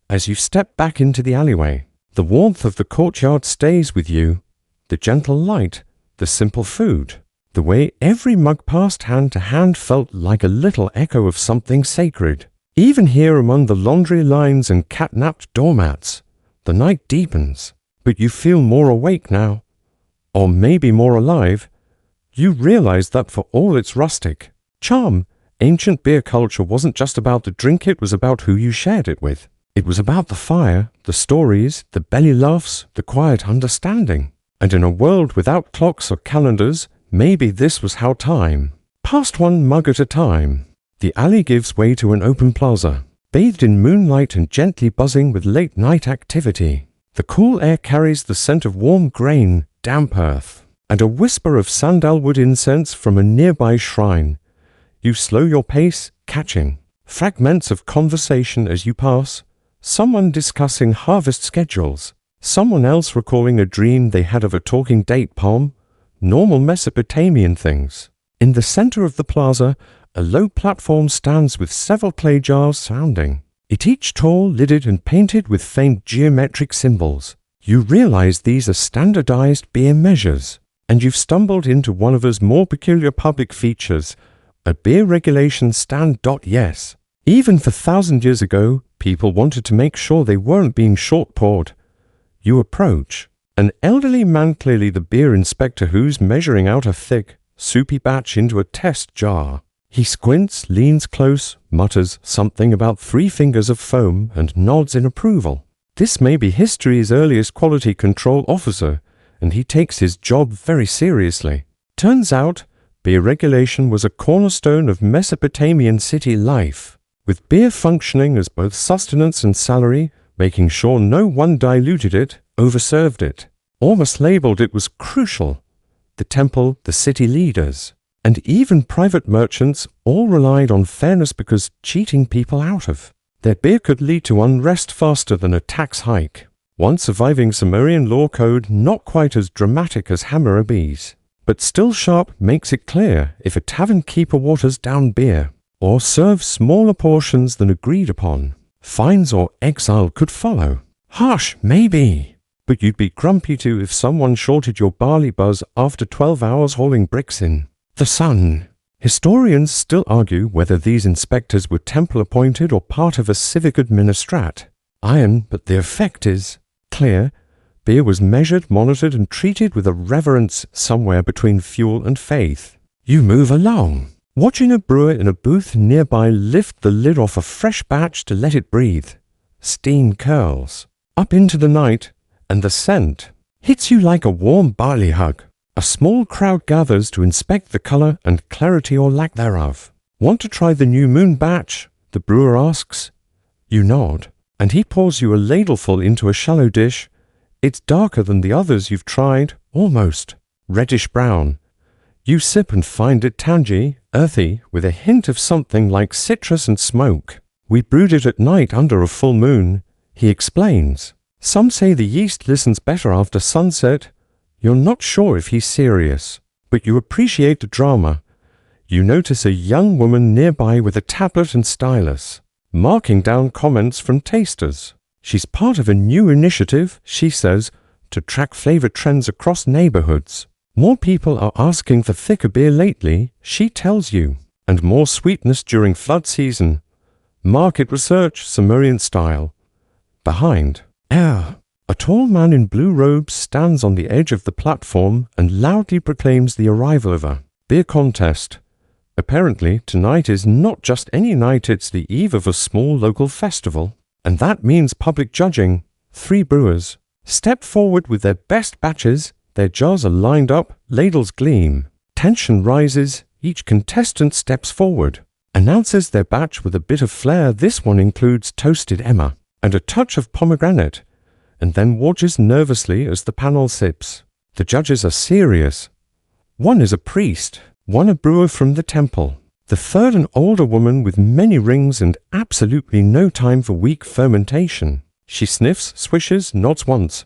As you step back into the alleyway, the warmth of the courtyard stays with you. The gentle light, the simple food, The way every mug passed hand to hand felt like a little echo of something sacred. Even here among the laundry lines and cat-napped doormats, the night deepens, but you feel more awake now. Or maybe more alive. You realize that for all its rustic charm, ancient beer culture wasn't just about the drink, it was about who you shared it with. It was about the fire, the stories, the belly laughs, the quiet understanding. And in a world without clocks or calendars, maybe this was how time passed, one mug at a time. The alley gives way to an open plaza, bathed in moonlight and gently buzzing with late-night activity. The cool air carries the scent of warm grain, damp earth, and a whisper of sandalwood incense from a nearby shrine. You slow your pace, catching fragments of conversation as you pass, someone discussing harvest schedules, someone else recalling a dream they had of a talking date palm, normal Mesopotamian things. In the center of the plaza, a low platform stands with several clay jars sounding, it each tall, lidded and painted with faint geometric symbols. You realize these are standardized beer measures, and you've stumbled into one of its more peculiar public features, a beer regulation stand. Yes, even for 1,000 years ago, people wanted to make sure they weren't being short-poured. You approach an elderly man, clearly the beer inspector, who's measuring out a thick, soupy batch into a test jar. He squints, leans close, mutters something about 3 fingers of foam, and nods in approval. This may be history's earliest quality control officer, and he takes his job very seriously. Turns out, beer regulation was a cornerstone of Mesopotamian city life, with beer functioning as both sustenance and salary, making sure no one diluted it, overserved it, or mislabeled it was crucial. The temple, the city leaders, and even private merchants all relied on fairness, because cheating people out of their beer could lead to unrest faster than a tax hike. One surviving Sumerian law code, not quite as dramatic as Hammurabi's, but still sharp, makes it clear if a tavern keeper waters down beer, or serves smaller portions than agreed upon, fines or exile could follow. Harsh, maybe, but you'd be grumpy too if someone shorted your barley buzz after 12 hours hauling bricks in the sun. Historians still argue whether these inspectors were temple-appointed or part of a civic administrat. But the effect is clear. Beer was measured, monitored, and treated with a reverence somewhere between fuel and faith. You move along, watching a brewer in a booth nearby lift the lid off a fresh batch to let it breathe. Steam curls up into the night, and the scent hits you like a warm barley hug. A small crowd gathers to inspect the color and clarity or lack thereof. Want to try the new moon batch? The brewer asks. You nod, and he pours you a ladleful into a shallow dish. It's darker than the others you've tried, almost reddish-brown. You sip and find it tangy, earthy, with a hint of something like citrus and smoke. We brewed it at night under a full moon, he explains. Some say the yeast listens better after sunset. You're not sure if he's serious, but you appreciate the drama. You notice a young woman nearby with a tablet and stylus, marking down comments from tasters. She's part of a new initiative, she says, to track flavor trends across neighborhoods. More people are asking for thicker beer lately, she tells you, and more sweetness during flood season. Market research, Sumerian style. Behind, a tall man in blue robes stands on the edge of the platform and loudly proclaims the arrival of a beer contest. Apparently, tonight is not just any night, it's the eve of a small local festival. And that means public judging. 3 brewers step forward with their best batches, their jars are lined up, ladles gleam. Tension rises, each contestant steps forward, announces their batch with a bit of flair. This one includes toasted emmer and a touch of pomegranate, and then watches nervously as the panel sips. The judges are serious. One is a priest, one a brewer from the temple. The third an older woman with many rings and absolutely no time for weak fermentation. She sniffs, swishes, nods once.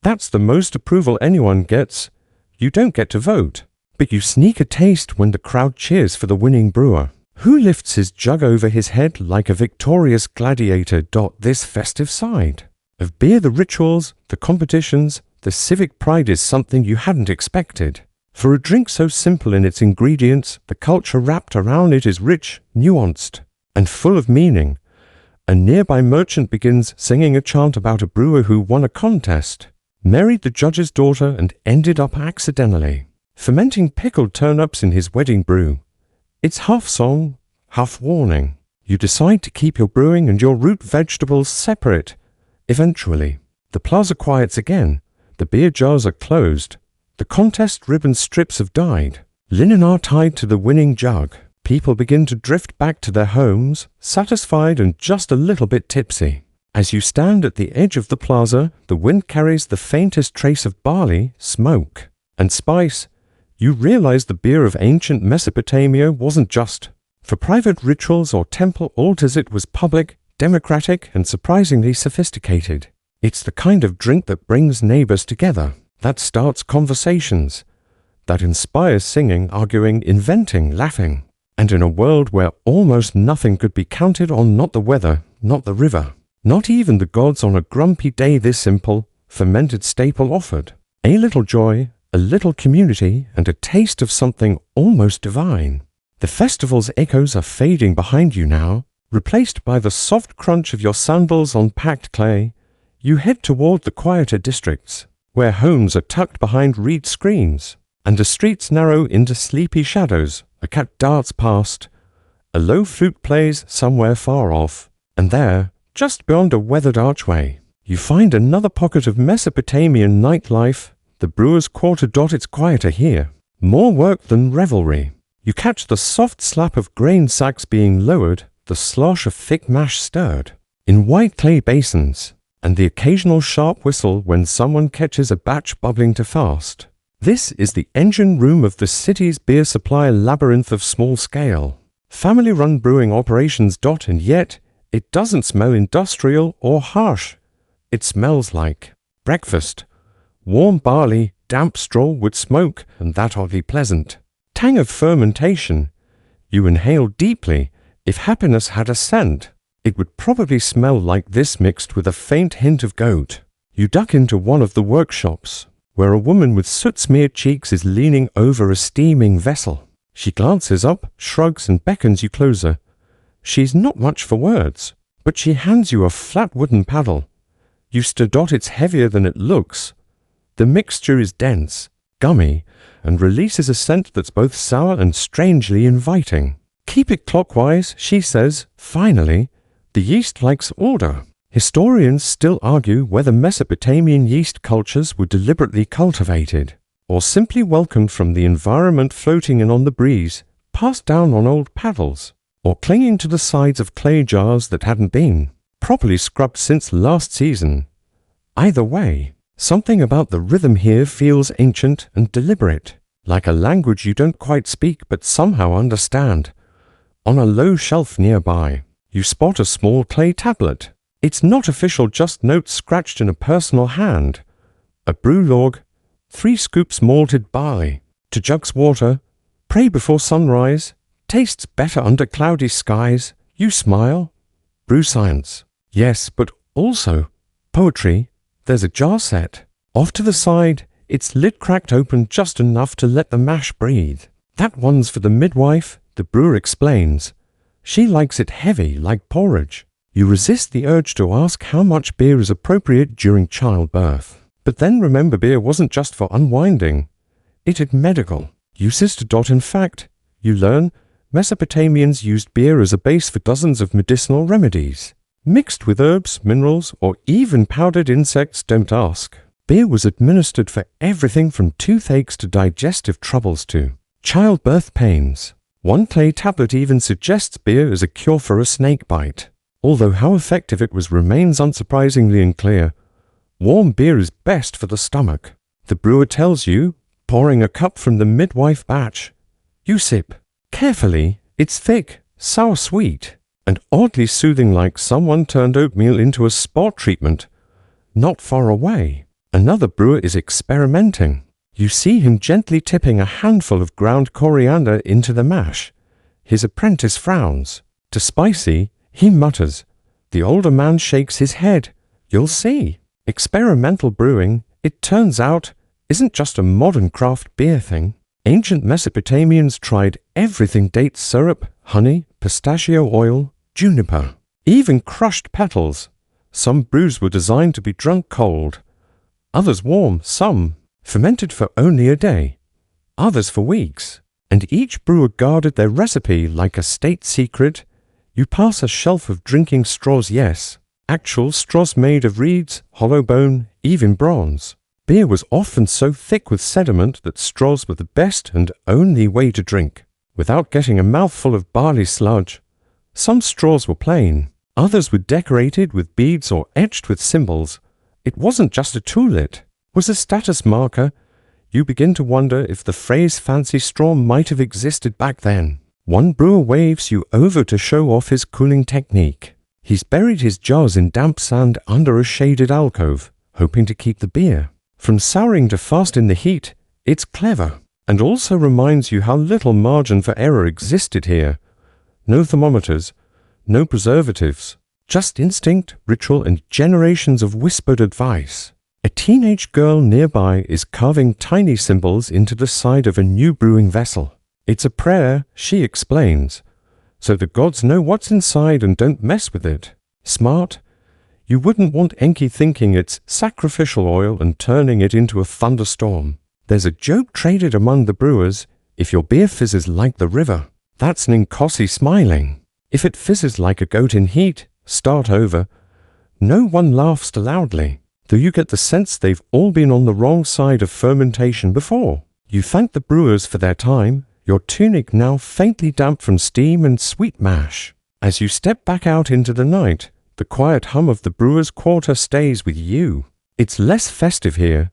That's the most approval anyone gets. You don't get to vote, but you sneak a taste when the crowd cheers for the winning brewer, who lifts his jug over his head like a victorious gladiator. This festive side of beer, the rituals, the competitions, the civic pride is something you hadn't expected. For a drink so simple in its ingredients, the culture wrapped around it is rich, nuanced, and full of meaning. A nearby merchant begins singing a chant about a brewer who won a contest, married the judge's daughter, and ended up accidentally fermenting pickled turnips in his wedding brew. It's half song, half warning. You decide to keep your brewing and your root vegetables separate. Eventually, the plaza quiets again. The beer jars are closed. The contest ribbon strips have died. Linen are tied to the winning jug. People begin to drift back to their homes, satisfied and just a little bit tipsy. As you stand at the edge of the plaza, the wind carries the faintest trace of barley, smoke, and spice. You realize the beer of ancient Mesopotamia wasn't just for private rituals or temple altars. It was public, democratic, and surprisingly sophisticated. It's the kind of drink that brings neighbors together, that starts conversations, that inspires singing, arguing, inventing, laughing. And in a world where almost nothing could be counted on, not the weather, not the river, not even the gods on a grumpy day, this simple, fermented staple offered a little joy, a little community, and a taste of something almost divine. The festival's echoes are fading behind you now, replaced by the soft crunch of your sandals on packed clay. You head toward the quieter districts, where homes are tucked behind reed screens, and the streets narrow into sleepy shadows. A cat darts past, a low flute plays somewhere far off, and there, just beyond a weathered archway, you find another pocket of Mesopotamian nightlife. The brewer's quarter. It's quieter here, more work than revelry. You catch the soft slap of grain sacks being lowered, the slosh of thick mash stirred in white clay basins, and the occasional sharp whistle when someone catches a batch bubbling too fast. This is the engine room of the city's beer supply labyrinth of small-scale, family-run brewing operations. And yet, it doesn't smell industrial or harsh. It smells like breakfast. Warm barley, damp straw with smoke, and that oddly pleasant tang of fermentation. You inhale deeply. If happiness had a scent, it would probably smell like this, mixed with a faint hint of goat. You duck into one of the workshops, where a woman with soot-smeared cheeks is leaning over a steaming vessel. She glances up, shrugs, and beckons you closer. She's not much for words, but she hands you a flat wooden paddle. You stir. It's heavier than it looks. The mixture is dense, gummy, and releases a scent that's both sour and strangely inviting. Keep it clockwise, she says. Finally, the yeast likes order. Historians still argue whether Mesopotamian yeast cultures were deliberately cultivated, or simply welcomed from the environment, floating in on the breeze, passed down on old paddles, or clinging to the sides of clay jars that hadn't been properly scrubbed since last season. Either way, something about the rhythm here feels ancient and deliberate, like a language you don't quite speak but somehow understand. On a low shelf nearby, you spot a small clay tablet. It's not official, just notes scratched in a personal hand. A brew log, 3 scoops malted barley, 2 jugs water, pray before sunrise, tastes better under cloudy skies. You smile. Brew science. Yes, but also poetry. There's a jar set. Off to the side, its lid cracked open just enough to let the mash breathe. That one's for the midwife, the brewer explains. She likes it heavy, like porridge. You resist the urge to ask how much beer is appropriate during childbirth. But then remember, beer wasn't just for unwinding. It had medical uses. In fact, you learn, Mesopotamians used beer as a base for dozens of medicinal remedies. Mixed with herbs, minerals, or even powdered insects. Don't ask. Beer was administered for everything from toothaches to digestive troubles to childbirth pains. One clay tablet even suggests beer as a cure for a snake bite. Although how effective it was remains unsurprisingly unclear. Warm beer is best for the stomach, the brewer tells you, pouring a cup from the midwife batch. You sip. Carefully. It's thick, sour-sweet, and oddly soothing, like someone turned oatmeal into a spot treatment. Not far away, another brewer is experimenting. You see him gently tipping a handful of ground coriander into the mash. His apprentice frowns. Too spicy, he mutters. The older man shakes his head. You'll see. Experimental brewing, it turns out, isn't just a modern craft beer thing. Ancient Mesopotamians tried everything: date syrup, honey, pistachio oil, juniper, even crushed petals. Some brews were designed to be drunk cold, others warm, some fermented for only a day, others for weeks. And each brewer guarded their recipe like a state secret. You pass a shelf of drinking straws, yes, actual straws made of reeds, hollow bone, even bronze. Beer was often so thick with sediment that straws were the best and only way to drink, without getting a mouthful of barley sludge. Some straws were plain, others were decorated with beads or etched with symbols. It wasn't just a tool, it was a status marker. You begin to wonder if the phrase fancy straw might have existed back then. One brewer waves you over to show off his cooling technique. He's buried his jars in damp sand under a shaded alcove, hoping to keep the beer from souring to fast in the heat. It's clever, and also reminds you how little margin for error existed here. No thermometers, no preservatives, just instinct, ritual, and generations of whispered advice. A teenage girl nearby is carving tiny symbols into the side of a new brewing vessel. It's a prayer, she explains, so the gods know what's inside and don't mess with it. Smart. You wouldn't want Enki thinking it's sacrificial oil and turning it into a thunderstorm. There's a joke traded among the brewers: if your beer fizzes like the river, that's Ninkosi smiling. If it fizzes like a goat in heat, start over. No one laughs too loudly, though you get the sense they've all been on the wrong side of fermentation before. You thank the brewers for their time, your tunic now faintly damp from steam and sweet mash. As you step back out into the night, the quiet hum of the brewer's quarter stays with you. It's less festive here,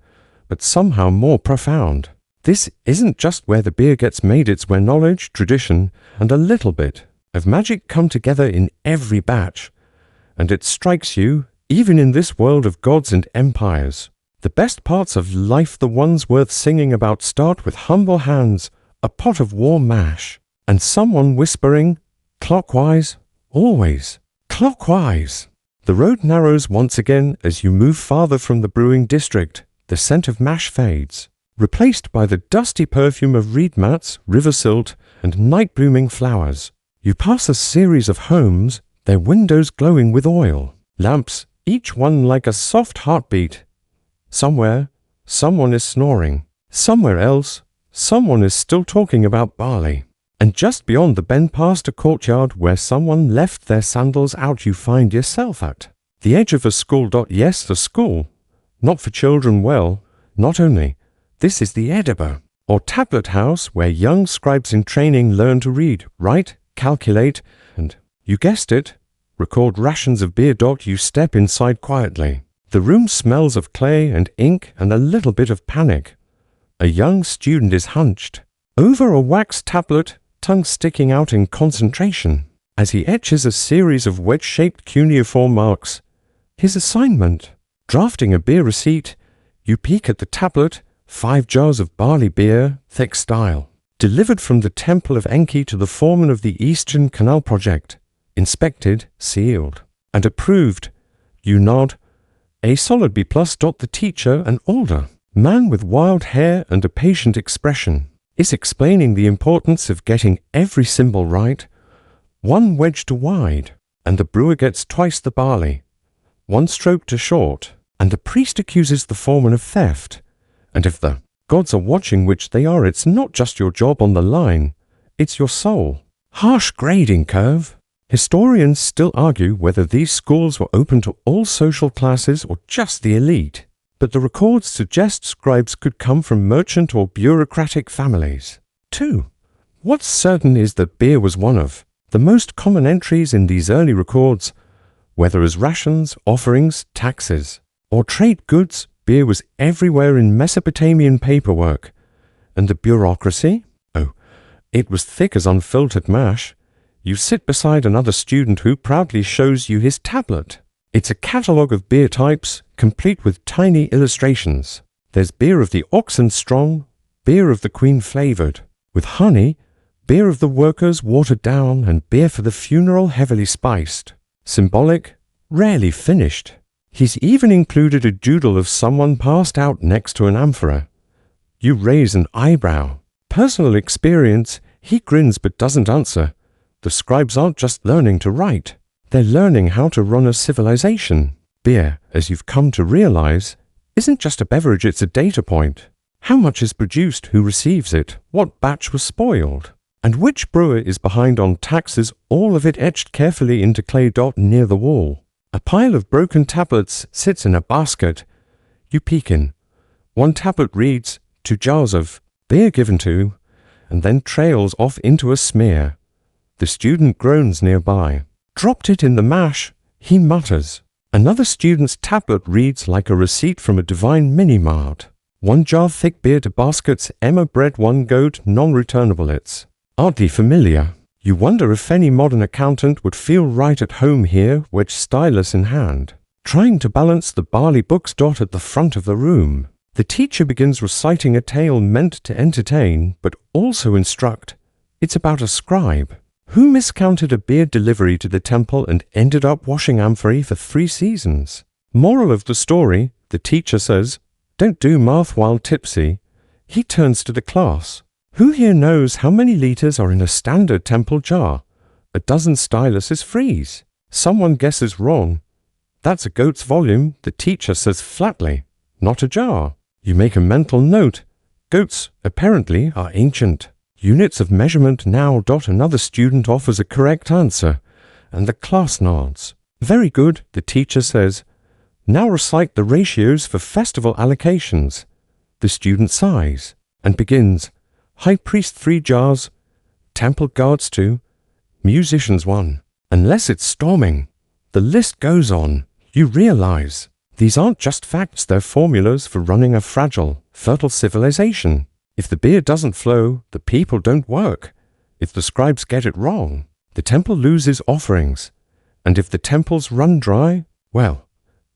but somehow more profound. This isn't just where the beer gets made, it's where knowledge, tradition, and a little bit of magic come together in every batch. And it strikes you, even in this world of gods and empires, the best parts of life, the ones worth singing about, start with humble hands, a pot of warm mash, and someone whispering, "Clockwise, always, clockwise." The road narrows once again as you move farther from the brewing district. The scent of mash fades, replaced by the dusty perfume of reed mats, river silt, and night-blooming flowers. You pass a series of homes, their windows glowing with oil lamps, each one like a soft heartbeat. Somewhere, someone is snoring. Somewhere else, someone is still talking about barley. And just beyond the bend, past a courtyard where someone left their sandals out, you find yourself at the edge of a school. Yes, the school. Not for children. Well, not only. This is the Ediba, or tablet house, where young scribes in training learn to read, write, calculate, and, you guessed it, record rations of beer. You step inside quietly. The room smells of clay and ink and a little bit of panic. A young student is hunched over a wax tablet, tongue sticking out in concentration, as he etches a series of wedge-shaped cuneiform marks. His assignment: drafting a beer receipt. You peek at the tablet, 5 jars of barley beer, thick style, delivered from the temple of Enki to the foreman of the Eastern Canal Project. Inspected, sealed, and approved. You nod. A solid B+. The teacher, an older man with wild hair and a patient expression, is explaining the importance of getting every symbol right. 1 wedge too wide, and the brewer gets twice the barley. 1 stroke too short, and the priest accuses the foreman of theft. And if the gods are watching, which they are, it's not just your job on the line, it's your soul. Harsh grading curve. Historians still argue whether these schools were open to all social classes or just the elite, but the records suggest scribes could come from merchant or bureaucratic families. 2. What's certain is that beer was one of the most common entries in these early records. Whether as rations, offerings, taxes, or trade goods, beer was everywhere in Mesopotamian paperwork. And the bureaucracy? Oh, it was thick as unfiltered mash. You sit beside another student who proudly shows you his tablet. It's a catalogue of beer types, complete with tiny illustrations. There's beer of the oxen strong, beer of the queen flavoured, with honey, beer of the workers watered down, and beer for the funeral heavily spiced. Symbolic, rarely finished. He's even included a doodle of someone passed out next to an amphora. You raise an eyebrow. personal experience, he grins but doesn't answer. The scribes aren't just learning to write. They're learning how to run a civilization. Beer, as you've come to realize, isn't just a beverage, it's a data point. How much is produced, who receives it, what batch was spoiled, and which brewer is behind on taxes, all of it etched carefully into clay dot near the wall. A pile of broken tablets sits in a basket. You peek in. One tablet reads, 2 jars of beer given to, and then trails off into a smear. The student groans nearby. Dropped it in the mash, he mutters. Another student's tablet reads like a receipt from a divine mini-mart. 1 jar thick beer to baskets, Emma bread, 1 goat, non-returnable. It's oddly familiar. You wonder if any modern accountant would feel right at home here, wedge stylus in hand, trying to balance the barley books dot at the front of the room. The teacher begins reciting a tale meant to entertain, but also instruct. It's about a scribe who miscounted a beer delivery to the temple and ended up washing amphory for 3 seasons. Moral of the story, the teacher says, don't do math while tipsy. He turns to the class. Who here knows how many liters are in a standard temple jar? A dozen styluses freeze. Someone guesses wrong. That's a goat's volume, the teacher says flatly, not a jar. You make a mental note. Goats, apparently, are ancient. Units of measurement now. Another student offers a correct answer, and the class nods. Very good, the teacher says. Now recite the ratios for festival allocations. The student sighs and begins. High priest 3 jars, temple guards 2, musicians 1. Unless it's storming. The list goes on. You realize these aren't just facts, they're formulas for running a fragile, fertile civilization. If the beer doesn't flow, the people don't work. If the scribes get it wrong, the temple loses offerings. And if the temples run dry, well,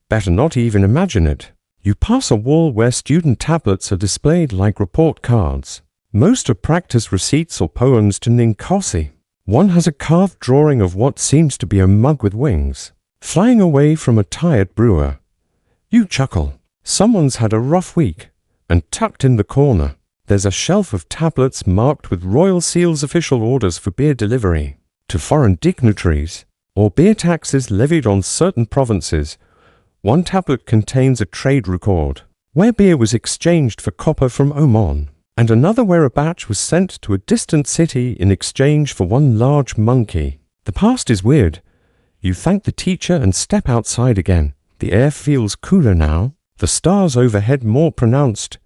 better not even imagine it. You pass a wall where student tablets are displayed like report cards. Most are practice receipts or poems to Ninkasi. One has a carved drawing of what seems to be a mug with wings, flying away from a tired brewer. You chuckle. Someone's had a rough week. And tucked in the corner, there's a shelf of tablets marked with royal seals, official orders for beer delivery to foreign dignitaries, or beer taxes levied on certain provinces. One tablet contains a trade record, where beer was exchanged for copper from Oman, and another where a batch was sent to a distant city in exchange for 1 large monkey. The past is weird. You thank the teacher and step outside again. The air feels cooler now, the stars overhead more pronounced.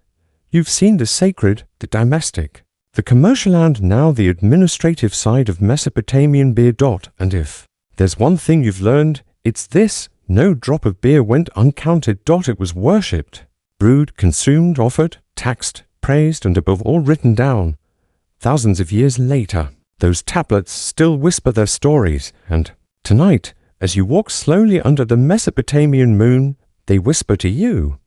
You've seen the sacred, the domestic, the commercial, and now the administrative side of Mesopotamian beer. And if there's one thing you've learned, it's this: no drop of beer went uncounted. It was worshipped, brewed, consumed, offered, taxed, praised, and above all written down. Thousands of years later, those tablets still whisper their stories, and tonight, as you walk slowly under the Mesopotamian moon, they whisper to you.